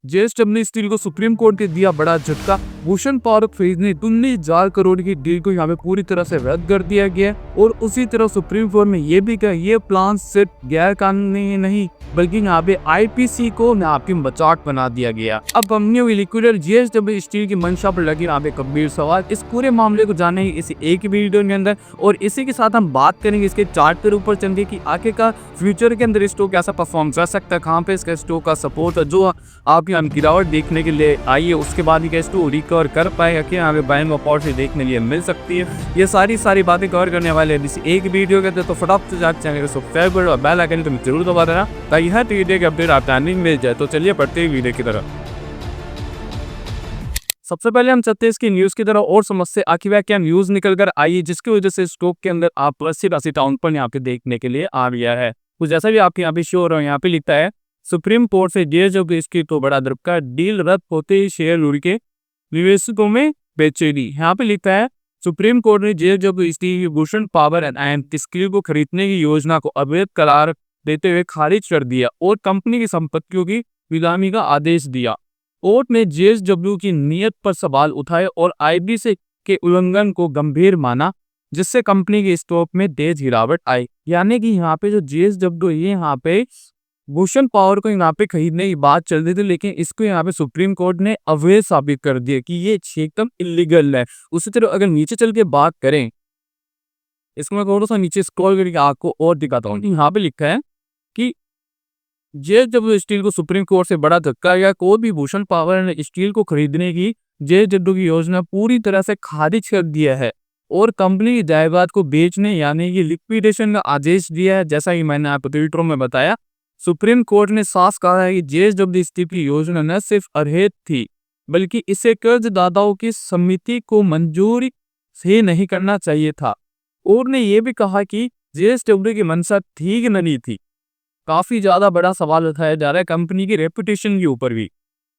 JSW steel को supreme court ने दिया बड़ा झटका। भूषण पावर खरीदने 19,000 करोड़ की डील को यहाँ पे पूरी तरह से रद्द कर दिया गया और उसी तरह सुप्रीम कोर्ट में ये भी कहा ये प्लान सिर्फ गैर कानूनी नहीं बल्कि यहाँ पे आईपीसी को यहाँ पे मजाक बना दिया गया। अब कंपनी लिक्विडेटर जेएसडब्ल्यू स्टील की मंशा पर लगी यहाँ पे गंभीर सवाल। इस पूरे मामले को जाने इसी एक वीडियो के अंदर और इसी के साथ हम बात करेंगे इसके चार्ट के ऊपर चल के कि आखिरकार फ्यूचर के अंदर स्टॉक कैसा परफॉर्म कर सकता है, कहाँ पे इसका स्टॉक का सपोर्ट जो आप यहाँ गिरावट देखने के लिए आई है उसके बाद ही स्टॉक रिकवर कर पाएगा कि यहाँ पे बाइंग अपॉर्चुनिटी देखने के लिए मिल सकती है। ये सारी बातें कवर करने वाले हैं इसी एक वीडियो के अंदर, तो फटाफट से जाकर चैनल को सब्सक्राइब करो और बेल आइकन तो जरूर दबा देना ताकि हर वीडियो की अपडेट आप टाइमिंग मिल जाए। तो चलिए बढ़ते ही वीडियो की तरफ। सबसे पहले हम चलते हैं इसकी न्यूज की तरफ और समझते आखिर क्या न्यूज निकल कर आई है जिसकी वजह से स्टॉक के अंदर आप 80 टाउन पर यहाँ पे देखने के लिए आ गया है। कुछ जैसा भी आपके यहाँ पे शो हो रहा है, यहाँ पे लिखता है सुप्रीम कोर्ट से जेएसडब्ल्यू स्टील को बड़ा धक्का, डील रद्द होते ही शेयर उड़ के निवेशकों में बेचैनी। यहाँ पे लिखता है सुप्रीम कोर्ट ने जेएसडब्ल्यू स्टील की भूषण पावर एंड स्टील को खरीदने की योजना को अवैध करार देते हुए खारिज कर दिया और कंपनी की संपत्तियों की नीलामी का आदेश दिया। कोर्ट ने जेएसडब्ल्यू की नीयत पर सवाल उठाए और आईबीसी के उल्लंघन को गंभीर माना जिससे कंपनी के स्टॉक में तेज गिरावट आई। यानी कि यहाँ पे जो जेएसडब्ल्यू यहाँ पे भूषण पावर को यहाँ पे खरीदने की बात चल रही थी लेकिन इसको यहाँ पे सुप्रीम कोर्ट ने अवैध साबित कर दिया कि ये एकदम इलीगल है। उसी तरह अगर नीचे चल के बात करें, इसमें थोड़ा सा नीचे स्क्रॉल करके आपको और दिखाता हूँ। यहाँ पे लिखा है कि जेएसडब्ल्यू स्टील को सुप्रीम कोर्ट से बड़ा धक्का या कोई भी भूषण पावर ने स्टील को खरीदने की जेएसडब्ल्यू की योजना पूरी तरह से खारिज कर दिया है और कंपनी की जायदाद को बेचने यानी कि लिक्विडेशन का आदेश दिया है। जैसा कि मैंने आपको ट्विटर में बताया, सुप्रीम कोर्ट ने साफ कहा है कि जेएसडब्ल्यू स्टील की योजना न सिर्फ अवैध थी बल्कि इसे कर्जदाताओं की समिति को मंजूरी से नहीं करना चाहिए था। कोर्ट ने यह भी कहा कि जेएसडब्ल्यू की मंशा ठीक नहीं थी। काफी ज्यादा बड़ा सवाल उठाया जा रहा है कंपनी की रेपुटेशन के ऊपर भी।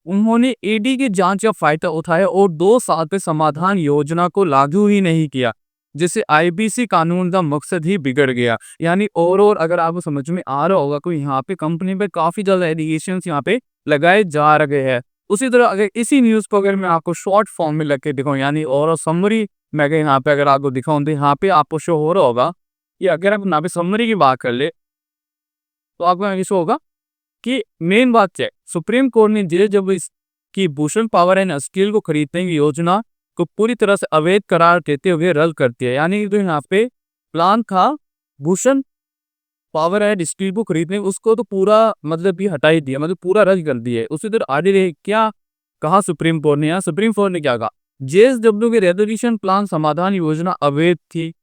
उन्होंने ईडी की जांच का फायदा उठाया और 2 साल पे समाधान योजना को लागू ही नहीं किया जिससे आईबीसी कानून का मकसद ही बिगड़ गया। यानी और अगर आपको समझ में आ रहा होगा तो यहाँ पे कंपनी पे काफी ज्यादा एलिगेशंस यहाँ पे लगाए जा रहे हैं। उसी तरह अगर इसी न्यूज को अगर मैं आपको शॉर्ट फॉर्म में लग के दिखाऊं यानी और समरी मैं यहाँ पे अगर आपको दिखाऊं तो यहाँ पे आपको शो हो रहा होगा या अगर आप यहाँ पे समरी की बात कर ले तो आपको ऐसा होगा कि मेन बात है सुप्रीम कोर्ट ने जेएसडब्ल्यू की भूषण पावर एंड स्टील को खरीदने की योजना को पूरी तरह से अवैध करार देते हुए रद्द कर दिया। यानी जो यहाँ पे प्लान था भूषण पावर एंड स्टील को खरीदने उसको तो पूरा मतलब भी हटा ही दिया, मतलब पूरा रद्द कर दिया। उसी तरह आगे रहे क्या कहा सुप्रीम कोर्ट ने, यहाँ सुप्रीम कोर्ट ने क्या कहा, जेएसडब्ल्यू की रेजोल्यूशन प्लान समाधान योजना अवैध थी,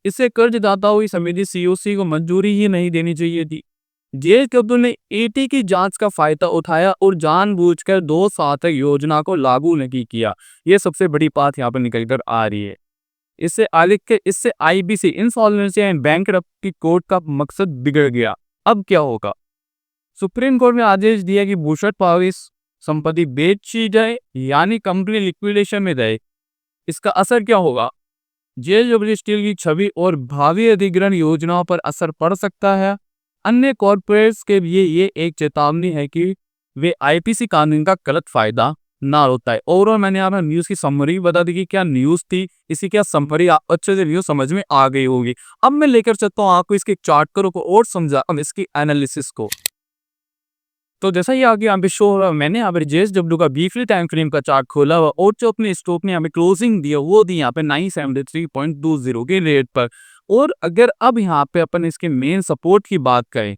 इससे कर्जदाताओं की समिति सीओसी को मंजूरी ही नहीं देनी चाहिए थी। जेएसडब्ल्यू ने ईडी की जांच का फायदा उठाया और जानबूझकर 2 साल तक योजना को लागू नहीं किया। यह सबसे बड़ी बात यहाँ पर निकल कर आ रही है। इससे IBC insolvency and bankruptcy court का मकसद बिगड़ गया। अब क्या होगा? सुप्रीम कोर्ट ने आदेश दिया कि भूषण पावर संपत्ति बेची जाए यानी कंपनी लिक्विडेशन में जाए। इसका असर क्या होगा? जेएसडब्ल्यू स्टील की छवि और भावी अधिग्रहण योजनाओं पर असर पड़ सकता है। अन्य कॉर्पोरेट्स के लिए ये एक चेतावनी है कि वे आईपीसी कानून का गलत फायदा ना होता है। और मैंने यहाँ न्यूज की समरी बता दी कि क्या न्यूज थी, इसी क्या समरी आप अच्छे से न्यूज समझ में आ गई होगी। अब मैं लेकर चलता हूँ आपको इसके चार्ट करो को और समझा अब इसकी एनालिसिस को। तो जैसा ही आगे यहाँ पे शो हो रहा है, मैंने यहाँ पे जेएसडब्ल्यू का वीकली टाइम फ्रेम का चार्ट खोला हुआ और जो अपने स्टॉक ने यहाँ पे क्लोजिंग दिया वो दी यहाँ पे 973.20 के रेट पर। और अगर अब यहाँ पे अपन इसके मेन सपोर्ट की बात करें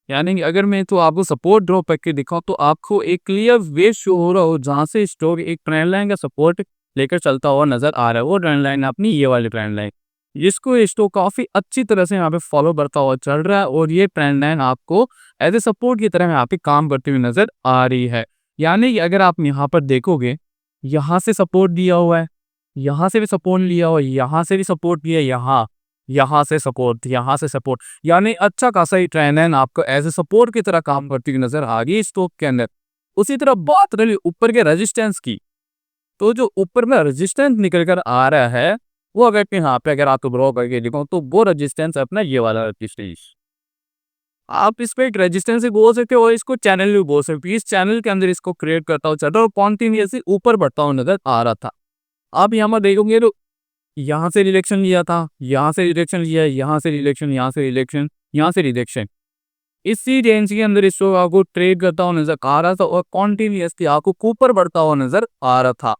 यानी कि अगर मैं तो आपको सपोर्ट ड्रॉ करके दिखाऊं तो आपको एक क्लियर वे शो हो रहा हो जहाँ से स्टॉक एक ट्रेंड लाइन का सपोर्ट लेकर चलता हुआ नजर आ रहा है। वो ट्रेंड लाइन अपनी ये वाली ट्रेंड लाइन जिसको स्टॉक काफी अच्छी तरह से यहाँ पे फॉलो करता हुआ चल रहा है और ये ट्रेंड लाइन आपको एज ए सपोर्ट की तरह यहाँ पे काम करती हुई नजर आ रही है। यानी कि अगर आप यहाँ पर देखोगे यहाँ से सपोर्ट दिया हुआ है, यहाँ से भी सपोर्ट लिया हुआ है, यहाँ से भी सपोर्ट दिया, यहाँ से सपोर्ट यानी अच्छा खासा ही ट्रेंड लाइन आपको एज ए सपोर्ट की तरह काम करती हुई नजर आ रही है स्टॉक के अंदर। उसी तरह बात रही ऊपर के रेजिस्टेंस की, तो जो ऊपर में रेजिस्टेंस निकल कर आ रहा है वो अगर यहाँ पे अगर आपको ड्रॉ करके दिखाऊं तो वो रेजिस्टेंस अपना ये वाला रेजिस्टेंस आप इस पे एक रेजिस्टेंस भी बोल सकते हो और इसको चैनल भी बोल सकते हो। इस चैनल के अंदर इसको क्रिएट करता हुआ चल रहा है और कॉन्टिन्यूअसली ऊपर बढ़ता हुआ नजर आ रहा था। आप यहाँ पर देखोगे तो यहाँ से रिजेक्शन लिया था, यहाँ से रिजेक्शन लिया, यहाँ से रिजेक्शन, यहाँ से रिजेक्शन, यहाँ से रिजेक्शन। इसी रेंज के अंदर स्टॉक आपको ट्रेड करता हुआ नजर आ रहा था और कॉन्टिन्यूअसली आपको ऊपर बढ़ता हुआ नजर आ रहा था।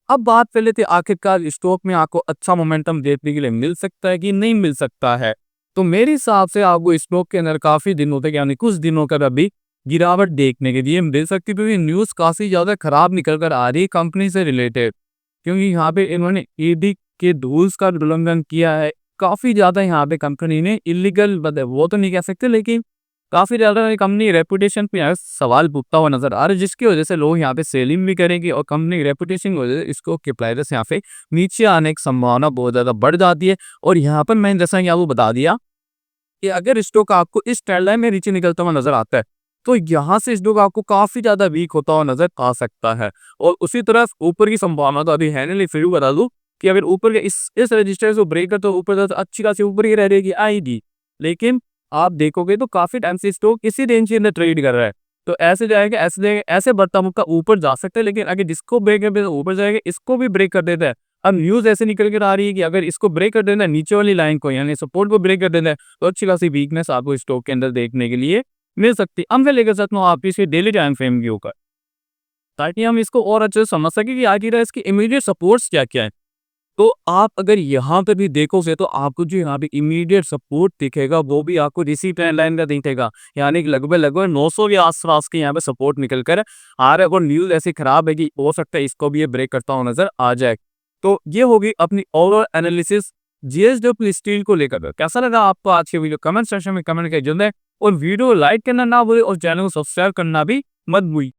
अब बात कर लेते हैं आखिरकार स्टॉक में आपको अच्छा मोमेंटम देखने के लिए मिल सकता है कि नहीं मिल सकता है। तो मेरे हिसाब से आपको स्टॉक के अंदर काफी दिनों तक यानी कुछ दिनों का अभी गिरावट देखने के लिए मिल सकती है, क्योंकि न्यूज काफी ज्यादा खराब निकल कर आ रही है कंपनी से रिलेटेड। क्योंकि यहाँ पे इन्होंने ईडी के रूल्स का उल्लंघन किया है। काफी ज्यादा यहाँ पे कंपनी ने इलीगल, वो तो नहीं कह सकते, लेकिन काफी ज्यादा कंपनी रेपुटेशन पे यहाँ सवाल पूछता हुआ नजर आ रहा है, जिसकी वजह से लोग यहाँ पे सेलिंग भी करेंगे और कंपनी रेपुटेशन की वजह से इसको के प्राइस यहाँ पे नीचे आने की संभावना बहुत ज्यादा बढ़ जाती है। और यहाँ पर मैंने जैसा कि आपको बता दिया कि अगर स्टॉक आपको इस ट्रेंड लाइन में नीचे निकलता हुआ नजर आता है, तो यहाँ से स्टॉक आपको काफी ज्यादा वीक होता हुआ नजर आ सकता है। और उसी तरफ ऊपर की संभावना तो अभी है नहीं, फिर भी बता दूं कि अगर ऊपर के इस रजिस्टर को ब्रेक कर तो ऊपर तो अच्छी खासी ऊपर ही रहेगी आएगी। लेकिन आप देखोगे तो काफी टाइम से स्टॉक इसी रेंज के अंदर ट्रेड कर रहा है, तो ऐसे जाएगा, ऐसे जाएगा, ऐसे बढ़ता मुक्का ऊपर जा सकता है। लेकिन अगर जिसको ब्रेक कर तो ऊपर जाएगा, इसको भी ब्रेक कर देता है। अब न्यूज ऐसे निकल कर आ रही है कि अगर इसको ब्रेक कर देना है, नीचे वाली लाइन को यानी सपोर्ट को ब्रेक कर देना है, तो अच्छी खासी वीकनेस आपको स्टॉक के अंदर देखने के लिए मिल सकती है। अब मैं लेकर सकता हूँ आप इसके डेली टाइम फ्रेम के ऊपर, ताकि हम इसको और अच्छे से समझ सके कि आखिर इसकी इमीडिएट सपोर्ट्स क्या क्या है। तो आप अगर यहाँ पे भी देखोगे तो आपको जो यहाँ पे इमीडिएट सपोर्ट दिखेगा वो भी आपको इसी ट्रेंड लाइन का दिखेगा, यानी कि लगभग लगभग 900 के आसपास के यहाँ पे सपोर्ट निकल कर आ रहा है। और न्यूज़ ऐसी खराब है कि हो सकता है इसको भी ये ब्रेक करता हुआ नजर आ जाए। तो ये होगी अपनी ओवरऑल एनालिसिस जीएसडब्ल्यू स्टील को लेकर। कैसा लगा आपको आज की वीडियो? कमेंट सेक्शन में कमेंट कर जल्द है और वीडियो लाइक करना ना भूले और चैनल को सब्सक्राइब करना भी मत भूलिए।